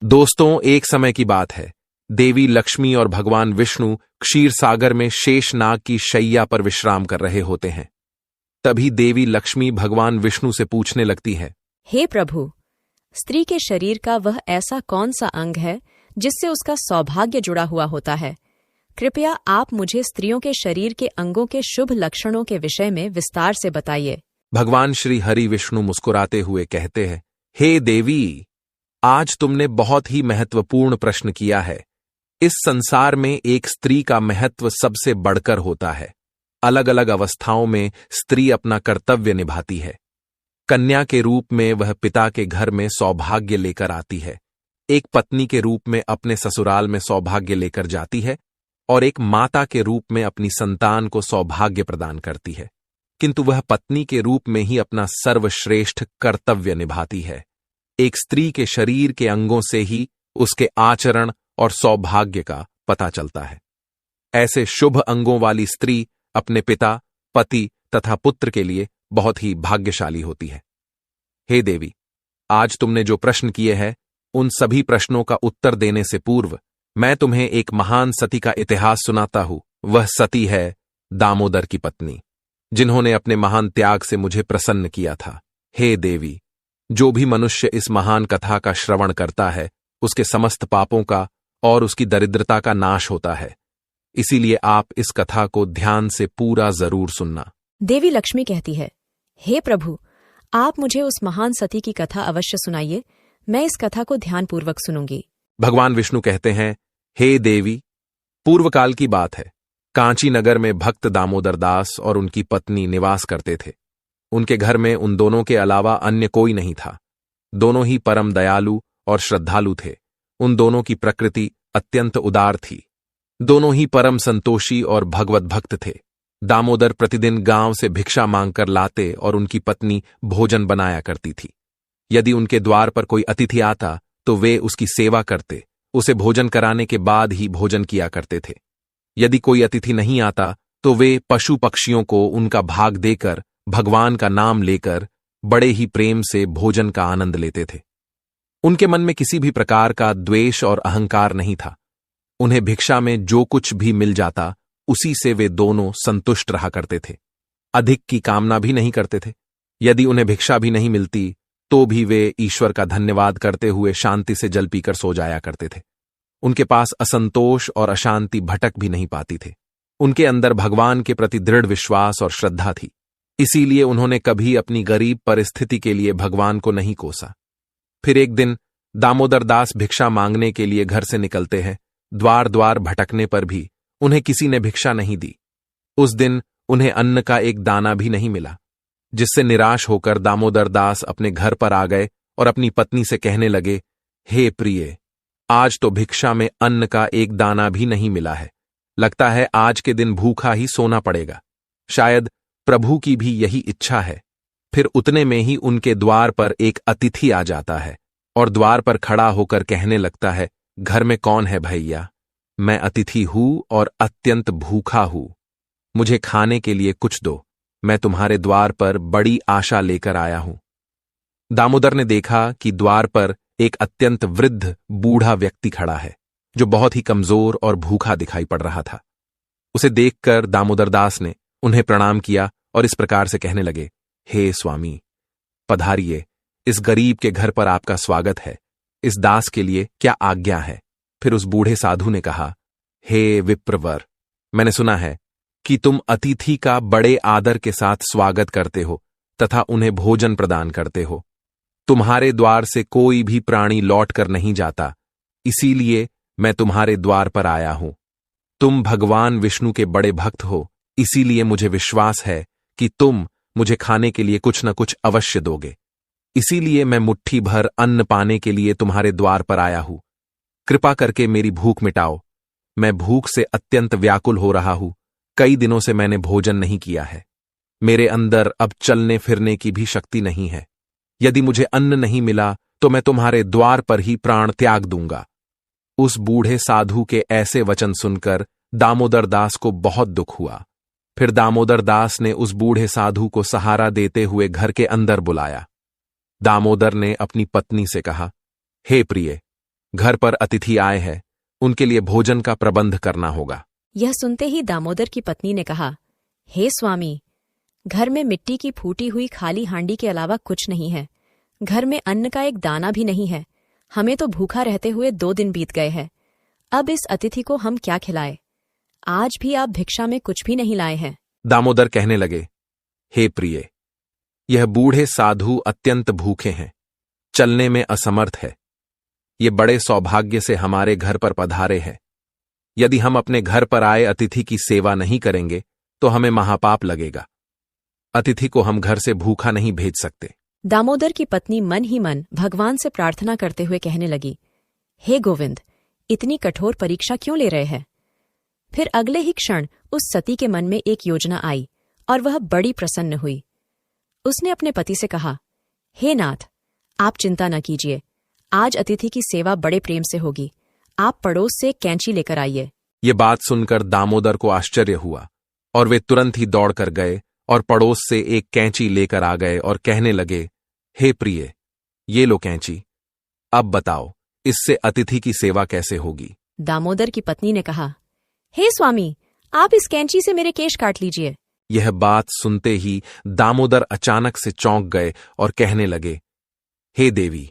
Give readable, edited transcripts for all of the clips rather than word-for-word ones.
दोस्तों, एक समय की बात है। देवी लक्ष्मी और भगवान विष्णु क्षीर सागर में शेष नाग की शैया पर विश्राम कर रहे होते हैं। तभी देवी लक्ष्मी भगवान विष्णु से पूछने लगती है, हे प्रभु, स्त्री के शरीर का वह ऐसा कौन सा अंग है जिससे उसका सौभाग्य जुड़ा हुआ होता है? कृपया आप मुझे स्त्रियों के शरीर के अंगों के शुभ लक्षणों के विषय में विस्तार से बताइए। भगवान श्री हरि विष्णु मुस्कुराते हुए कहते हैं, हे देवी, आज तुमने बहुत ही महत्वपूर्ण प्रश्न किया है। इस संसार में एक स्त्री का महत्व सबसे बढ़कर होता है। अलग अलग अवस्थाओं में स्त्री अपना कर्तव्य निभाती है। कन्या के रूप में वह पिता के घर में सौभाग्य लेकर आती है, एक पत्नी के रूप में अपने ससुराल में सौभाग्य लेकर जाती है और एक माता के रूप में अपनी संतान को सौभाग्य प्रदान करती है। किंतु वह पत्नी के रूप में ही अपना सर्वश्रेष्ठ कर्तव्य निभाती है। एक स्त्री के शरीर के अंगों से ही उसके आचरण और सौभाग्य का पता चलता है। ऐसे शुभ अंगों वाली स्त्री अपने पिता, पति तथा पुत्र के लिए बहुत ही भाग्यशाली होती है। हे देवी, आज तुमने जो प्रश्न किए हैं, उन सभी प्रश्नों का उत्तर देने से पूर्व मैं तुम्हें एक महान सती का इतिहास सुनाता हूं। वह सती है दामोदर की पत्नी, जिन्होंने अपने महान त्याग से मुझे प्रसन्न किया था। हे देवी, जो भी मनुष्य इस महान कथा का श्रवण करता है, उसके समस्त पापों का और उसकी दरिद्रता का नाश होता है। इसीलिए आप इस कथा को ध्यान से पूरा जरूर सुनना। देवी लक्ष्मी कहती है, हे प्रभु, आप मुझे उस महान सती की कथा अवश्य सुनाइए। मैं इस कथा को ध्यानपूर्वक सुनूंगी। भगवान विष्णु कहते हैं, हे देवी, पूर्व काल की बात है। कांची नगर में भक्त दामोदर दास और उनकी पत्नी निवास करते थे। उनके घर में उन दोनों के अलावा अन्य कोई नहीं था। दोनों ही परम दयालु और श्रद्धालु थे। उन दोनों की प्रकृति अत्यंत उदार थी। दोनों ही परम संतोषी और भगवत भक्त थे। दामोदर प्रतिदिन गांव से भिक्षा मांगकर लाते और उनकी पत्नी भोजन बनाया करती थी। यदि उनके द्वार पर कोई अतिथि आता तो वे उसकी सेवा करते, उसे भोजन कराने के बाद ही भोजन किया करते थे। यदि कोई अतिथि नहीं आता तो वे पशु पक्षियों को उनका भाग देकर भगवान का नाम लेकर बड़े ही प्रेम से भोजन का आनंद लेते थे। उनके मन में किसी भी प्रकार का द्वेष और अहंकार नहीं था। उन्हें भिक्षा में जो कुछ भी मिल जाता, उसी से वे दोनों संतुष्ट रहा करते थे। अधिक की कामना भी नहीं करते थे। यदि उन्हें भिक्षा भी नहीं मिलती तो भी वे ईश्वर का धन्यवाद करते हुए शांति से जल पीकर सो जाया करते थे। उनके पास असंतोष और अशांति भटक भी नहीं पाती थे। उनके अंदर भगवान के प्रति दृढ़ विश्वास और श्रद्धा थी। इसीलिए उन्होंने कभी अपनी गरीब परिस्थिति के लिए भगवान को नहीं कोसा। फिर एक दिन दामोदर दास भिक्षा मांगने के लिए घर से निकलते हैं। द्वार द्वार भटकने पर भी उन्हें किसी ने भिक्षा नहीं दी। उस दिन उन्हें अन्न का एक दाना भी नहीं मिला, जिससे निराश होकर दामोदर दास अपने घर पर आ गए और अपनी पत्नी से कहने लगे, हे प्रिय, आज तो भिक्षा में अन्न का एक दाना भी नहीं मिला है। लगता है आज के दिन भूखा ही सोना पड़ेगा। शायद प्रभु की भी यही इच्छा है। फिर उतने में ही उनके द्वार पर एक अतिथि आ जाता है और द्वार पर खड़ा होकर कहने लगता है, घर में कौन है भैया? मैं अतिथि हूं और अत्यंत भूखा हूं। मुझे खाने के लिए कुछ दो। मैं तुम्हारे द्वार पर बड़ी आशा लेकर आया हूं। दामोदर ने देखा कि द्वार पर एक अत्यंत वृद्ध बूढ़ा व्यक्ति खड़ा है, जो बहुत ही कमजोर और भूखा दिखाई पड़ रहा था। उसे देखकर दामोदर दास ने उन्हें प्रणाम किया और इस प्रकार से कहने लगे, हे स्वामी, पधारिए, इस गरीब के घर पर आपका स्वागत है। इस दास के लिए क्या आज्ञा है? फिर उस बूढ़े साधु ने कहा, हे विप्रवर, मैंने सुना है कि तुम अतिथि का बड़े आदर के साथ स्वागत करते हो तथा उन्हें भोजन प्रदान करते हो। तुम्हारे द्वार से कोई भी प्राणी लौट कर नहीं जाता, इसीलिए मैं तुम्हारे द्वार पर आया हूं। तुम भगवान विष्णु के बड़े भक्त हो, इसीलिए मुझे विश्वास है कि तुम मुझे खाने के लिए कुछ न कुछ अवश्य दोगे। इसीलिए मैं मुट्ठी भर अन्न पाने के लिए तुम्हारे द्वार पर आया हूं। कृपा करके मेरी भूख मिटाओ। मैं भूख से अत्यंत व्याकुल हो रहा हूं। कई दिनों से मैंने भोजन नहीं किया है। मेरे अंदर अब चलने फिरने की भी शक्ति नहीं है। यदि मुझे अन्न नहीं मिला तो मैं तुम्हारे द्वार पर ही प्राण त्याग दूंगा। उस बूढ़े साधु के ऐसे वचन सुनकर दामोदर दास को बहुत दुख हुआ। फिर दामोदर दास ने उस बूढ़े साधु को सहारा देते हुए घर के अंदर बुलाया। दामोदर ने अपनी पत्नी से कहा, हे प्रिय, घर पर अतिथि आए हैं, उनके लिए भोजन का प्रबंध करना होगा। यह सुनते ही दामोदर की पत्नी ने कहा, हे स्वामी, घर में मिट्टी की फूटी हुई खाली हांडी के अलावा कुछ नहीं है। घर में अन्न का एक दाना भी नहीं है। हमें तो भूखा रहते हुए 2 दिन बीत गए हैं। अब इस अतिथि को हम क्या खिलाए? आज भी आप भिक्षा में कुछ भी नहीं लाए हैं। दामोदर कहने लगे, हे प्रिय, यह बूढ़े साधु अत्यंत भूखे हैं, चलने में असमर्थ है। ये बड़े सौभाग्य से हमारे घर पर पधारे हैं। यदि हम अपने घर पर आए अतिथि की सेवा नहीं करेंगे तो हमें महापाप लगेगा। अतिथि को हम घर से भूखा नहीं भेज सकते। दामोदर की पत्नी मन ही मन भगवान से प्रार्थना करते हुए कहने लगी, हे गोविंद, इतनी कठोर परीक्षा क्यों ले रहे हैं? फिर अगले ही क्षण उस सती के मन में एक योजना आई और वह बड़ी प्रसन्न हुई। उसने अपने पति से कहा, हे नाथ, आप चिंता न कीजिए, आज अतिथि की सेवा बड़े प्रेम से होगी। आप पड़ोस से कैंची लेकर आइए। ये बात सुनकर दामोदर को आश्चर्य हुआ और वे तुरंत ही दौड़कर गए और पड़ोस से एक कैंची लेकर आ गए और कहने लगे, हे प्रिय, ये लो कैंची, अब बताओ इससे अतिथि की सेवा कैसे होगी? दामोदर की पत्नी ने कहा, हे स्वामी, आप इस कैंची से मेरे केश काट लीजिए। यह बात सुनते ही दामोदर अचानक से चौंक गए और कहने लगे, हे देवी,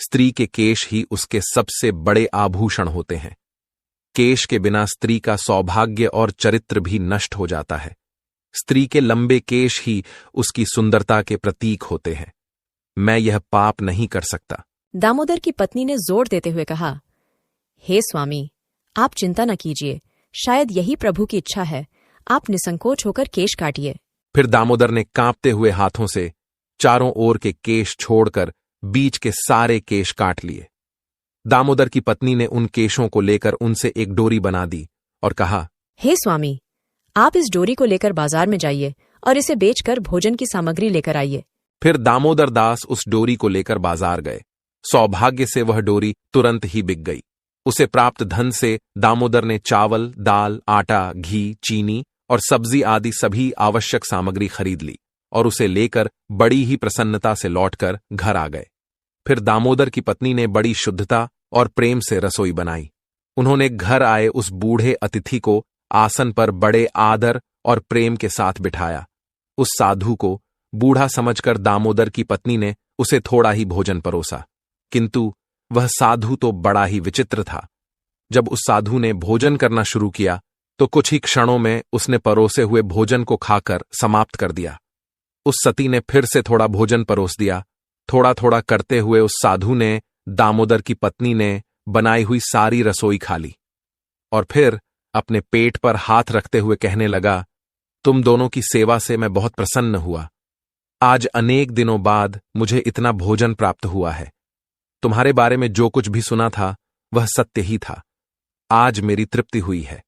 स्त्री के केश ही उसके सबसे बड़े आभूषण होते हैं। केश के बिना स्त्री का सौभाग्य और चरित्र भी नष्ट हो जाता है। स्त्री के लंबे केश ही उसकी सुंदरता के प्रतीक होते हैं। मैं यह पाप नहीं कर सकता। दामोदर की पत्नी ने जोर देते हुए कहा, हे स्वामी, आप चिंता न कीजिए, शायद यही प्रभु की इच्छा है। आप निसंकोच होकर केश काटिए। फिर दामोदर ने कांपते हुए हाथों से चारों ओर के केश छोड़कर बीच के सारे केश काट लिए। दामोदर की पत्नी ने उन केशों को लेकर उनसे एक डोरी बना दी और कहा, हे स्वामी, आप इस डोरी को लेकर बाजार में जाइए और इसे बेचकर भोजन की सामग्री लेकर आइए। फिर दामोदर दास उस डोरी को लेकर बाजार गए। सौभाग्य से वह डोरी तुरंत ही बिक गई। उसे प्राप्त धन से दामोदर ने चावल, दाल, आटा, घी, चीनी और सब्जी आदि सभी आवश्यक सामग्री खरीद ली और उसे लेकर बड़ी ही प्रसन्नता से लौटकर घर आ गए। फिर दामोदर की पत्नी ने बड़ी शुद्धता और प्रेम से रसोई बनाई। उन्होंने घर आए उस बूढ़े अतिथि को आसन पर बड़े आदर और प्रेम के साथ बिठाया। उस साधु को बूढ़ा समझकर दामोदर की पत्नी ने उसे थोड़ा ही भोजन परोसा, किंतु वह साधु तो बड़ा ही विचित्र था। जब उस साधु ने भोजन करना शुरू किया तो कुछ ही क्षणों में उसने परोसे हुए भोजन को खाकर समाप्त कर दिया। उस सती ने फिर से थोड़ा भोजन परोस दिया। थोड़ा थोड़ा करते हुए उस साधु ने दामोदर की पत्नी ने बनाई हुई सारी रसोई खा ली और फिर अपने पेट पर हाथ रखते हुए कहने लगा, तुम दोनों की सेवा से मैं बहुत प्रसन्न हुआ। आज अनेक दिनों बाद मुझे इतना भोजन प्राप्त हुआ है। तुम्हारे बारे में जो कुछ भी सुना था वह सत्य ही था। आज मेरी तृप्ति हुई है,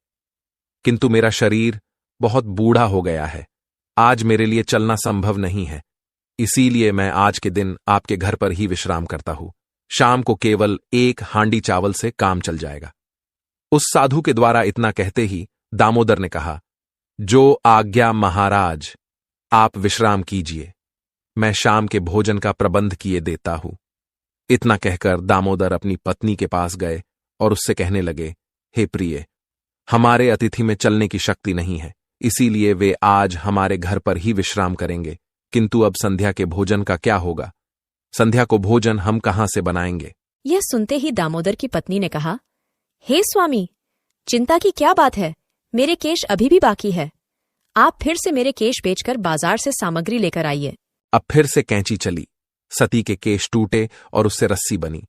किंतु मेरा शरीर बहुत बूढ़ा हो गया है। आज मेरे लिए चलना संभव नहीं है, इसीलिए मैं आज के दिन आपके घर पर ही विश्राम करता हूं। शाम को केवल 1 हांडी चावल से काम चल जाएगा। उस साधु के द्वारा इतना कहते ही दामोदर ने कहा, जो आज्ञा महाराज, आप विश्राम कीजिए, मैं शाम के भोजन का प्रबंध किए देता हूं। इतना कहकर दामोदर अपनी पत्नी के पास गए और उससे कहने लगे, हे प्रिय, हमारे अतिथि में चलने की शक्ति नहीं है, इसीलिए वे आज हमारे घर पर ही विश्राम करेंगे। किंतु अब संध्या के भोजन का क्या होगा? संध्या को भोजन हम कहां से बनाएंगे? यह सुनते ही दामोदर की पत्नी ने कहा, हे स्वामी, चिंता की क्या बात है? मेरे केश अभी भी बाकी है। आप फिर से मेरे केश बेचकर बाजार से सामग्री लेकर आइए। अब फिर से कैंची चली। सती के केश टूटे और उससे रस्सी बनी।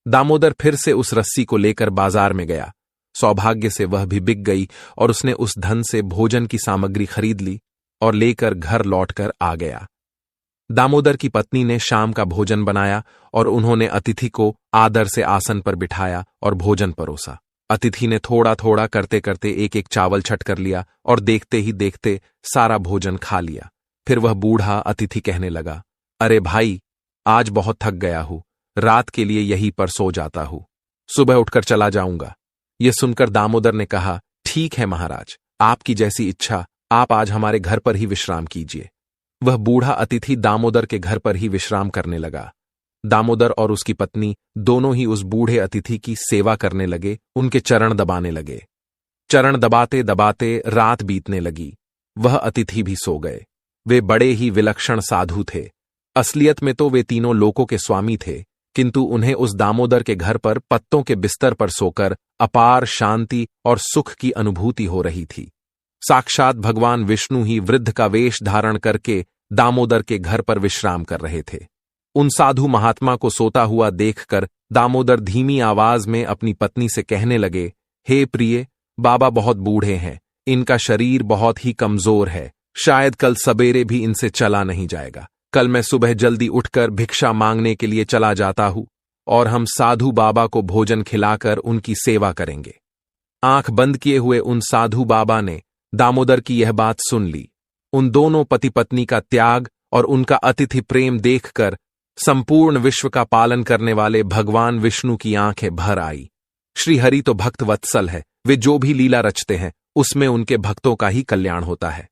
दामोदर फिर से उस रस्सी को लेकर बाजार में गया। सौभाग्य से वह भी बिक गई और उसने उस धन से भोजन की सामग्री खरीद ली और लेकर घर लौटकर आ गया। दामोदर की पत्नी ने शाम का भोजन बनाया और उन्होंने अतिथि को आदर से आसन पर बिठाया और भोजन परोसा। अतिथि ने थोड़ा थोड़ा करते करते 1-1 चावल छट कर लिया और देखते ही देखते सारा भोजन खा लिया। फिर वह बूढ़ा अतिथि कहने लगा, अरे भाई, आज बहुत थक गया हूं, रात के लिए यहीं पर सो जाता हूं, सुबह उठकर चला जाऊंगा। यह सुनकर दामोदर ने कहा, ठीक है महाराज, आपकी जैसी इच्छा, आप आज हमारे घर पर ही विश्राम कीजिए। वह बूढ़ा अतिथि दामोदर के घर पर ही विश्राम करने लगा। दामोदर और उसकी पत्नी दोनों ही उस बूढ़े अतिथि की सेवा करने लगे, उनके चरण दबाने लगे। चरण दबाते दबाते रात बीतने लगी। वह अतिथि भी सो गए। वे बड़े ही विलक्षण साधु थे। असलियत में तो वे तीनों लोकों के स्वामी थे, किंतु उन्हें उस दामोदर के घर पर पत्तों के बिस्तर पर सोकर अपार शांति और सुख की अनुभूति हो रही थी। साक्षात भगवान विष्णु ही वृद्ध का वेश धारण करके दामोदर के घर पर विश्राम कर रहे थे। उन साधु महात्मा को सोता हुआ देखकर दामोदर धीमी आवाज में अपनी पत्नी से कहने लगे, हे प्रिय, बाबा बहुत बूढ़े हैं, इनका शरीर बहुत ही कमजोर है, शायद कल सवेरे भी इनसे चला नहीं जाएगा। कल मैं सुबह जल्दी उठकर भिक्षा मांगने के लिए चला जाता हूं और हम साधु बाबा को भोजन खिलाकर उनकी सेवा करेंगे। आंख बंद किए हुए उन साधु बाबा ने दामोदर की यह बात सुन ली। उन दोनों पति पत्नी का त्याग और उनका अतिथि प्रेम देखकर संपूर्ण विश्व का पालन करने वाले भगवान विष्णु की आंखें भर आई। श्री हरि तो भक्त वत्सल है, वे जो भी लीला रचते हैं उसमें उनके भक्तों का ही कल्याण होता है।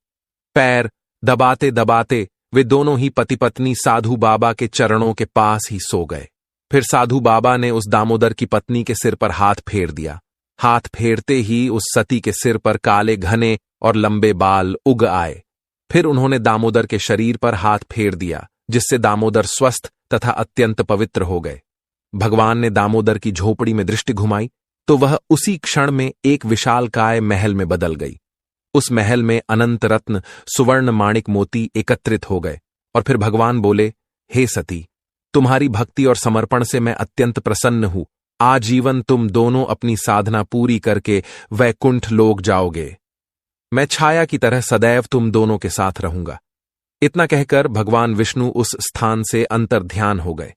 पैर दबाते दबाते वे दोनों ही पति पत्नी साधु बाबा के चरणों के पास ही सो गए। फिर साधु बाबा ने उस दामोदर की पत्नी के सिर पर हाथ फेर दिया। हाथ फेरते ही उस सती के सिर पर काले घने और लंबे बाल उग आए। फिर उन्होंने दामोदर के शरीर पर हाथ फेर दिया, जिससे दामोदर स्वस्थ तथा अत्यंत पवित्र हो गए। भगवान ने दामोदर की झोपड़ी में दृष्टि घुमाई तो वह उसी क्षण में एक विशालकाय महल में बदल गई। उस महल में अनंत रत्न सुवर्ण माणिक मोती एकत्रित हो गए और फिर भगवान बोले, हे सती, तुम्हारी भक्ति और समर्पण से मैं अत्यंत प्रसन्न हूं। आजीवन तुम दोनों अपनी साधना पूरी करके वैकुंठ लोक जाओगे। मैं छाया की तरह सदैव तुम दोनों के साथ रहूंगा। इतना कहकर भगवान विष्णु उस स्थान से अंतर्ध्यान हो गए।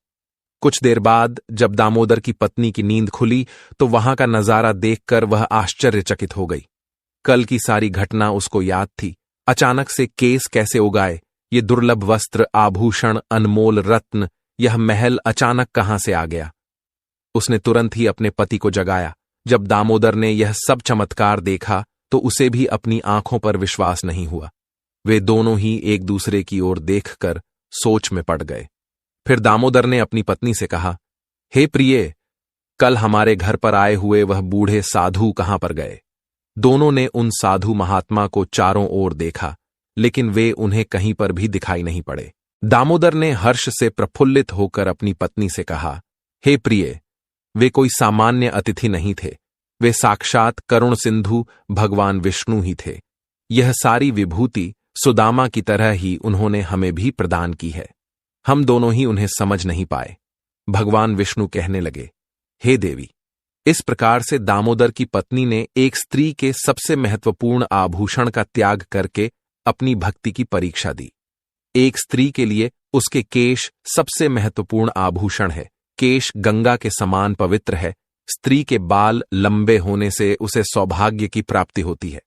कुछ देर बाद जब दामोदर की पत्नी की नींद खुली तो वहां का नजारा देखकर वह आश्चर्यचकित हो गई। कल की सारी घटना उसको याद थी। अचानक से केस कैसे उगाए, ये दुर्लभ वस्त्र, आभूषण, अनमोल रत्न, यह महल अचानक कहां से आ गया। उसने तुरंत ही अपने पति को जगाया। जब दामोदर ने यह सब चमत्कार देखा तो उसे भी अपनी आंखों पर विश्वास नहीं हुआ। वे दोनों ही एक दूसरे की ओर देखकर सोच में पड़ गए। फिर दामोदर ने अपनी पत्नी से कहा, हे प्रिय, कल हमारे घर पर आए हुए वह बूढ़े साधु कहां पर गए। दोनों ने उन साधु महात्मा को चारों ओर देखा, लेकिन वे उन्हें कहीं पर भी दिखाई नहीं पड़े। दामोदर ने हर्ष से प्रफुल्लित होकर अपनी पत्नी से कहा, हे प्रिय, वे कोई सामान्य अतिथि नहीं थे, वे साक्षात करुण सिंधु भगवान विष्णु ही थे। यह सारी विभूति सुदामा की तरह ही उन्होंने हमें भी प्रदान की है। हम दोनों ही उन्हें समझ नहीं पाए। भगवान विष्णु कहने लगे, हे देवी, इस प्रकार से दामोदर की पत्नी ने एक स्त्री के सबसे महत्वपूर्ण आभूषण का त्याग करके अपनी भक्ति की परीक्षा दी। एक स्त्री के लिए उसके केश सबसे महत्वपूर्ण आभूषण है। केश गंगा के समान पवित्र है। स्त्री के बाल लंबे होने से उसे सौभाग्य की प्राप्ति होती है।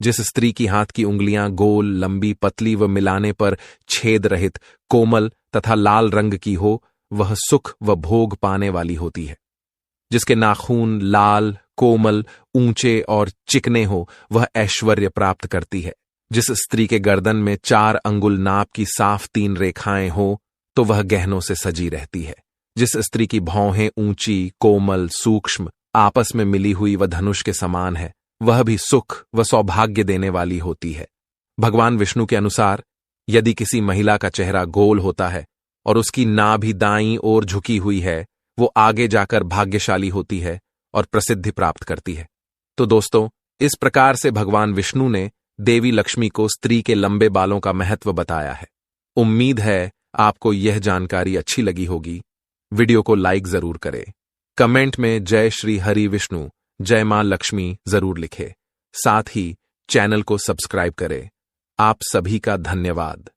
जिस स्त्री की हाथ की उंगलियां गोल, लंबी, पतली व मिलाने पर छेद रहित, कोमल तथा लाल रंग की हो, वह सुख व भोग पाने वाली होती है। जिसके नाखून लाल, कोमल, ऊंचे और चिकने हो, वह ऐश्वर्य प्राप्त करती है। जिस स्त्री के गर्दन में 4 अंगुल नाप की साफ 3 रेखाएं हो, तो वह गहनों से सजी रहती है। जिस स्त्री की भौहें ऊंची, कोमल, सूक्ष्म, आपस में मिली हुई व धनुष के समान है, वह भी सुख व सौभाग्य देने वाली होती है। भगवान विष्णु के अनुसार यदि किसी महिला का चेहरा गोल होता है और उसकी नाभि दाईं ओर झुकी हुई है, वो आगे जाकर भाग्यशाली होती है और प्रसिद्धि प्राप्त करती है। तो दोस्तों, इस प्रकार से भगवान विष्णु ने देवी लक्ष्मी को स्त्री के लंबे बालों का महत्व बताया है। उम्मीद है आपको यह जानकारी अच्छी लगी होगी। वीडियो को लाइक जरूर करें। कमेंट में जय श्री हरि विष्णु, जय मां लक्ष्मी जरूर लिखें। साथ ही चैनल को सब्सक्राइब करें। आप सभी का धन्यवाद।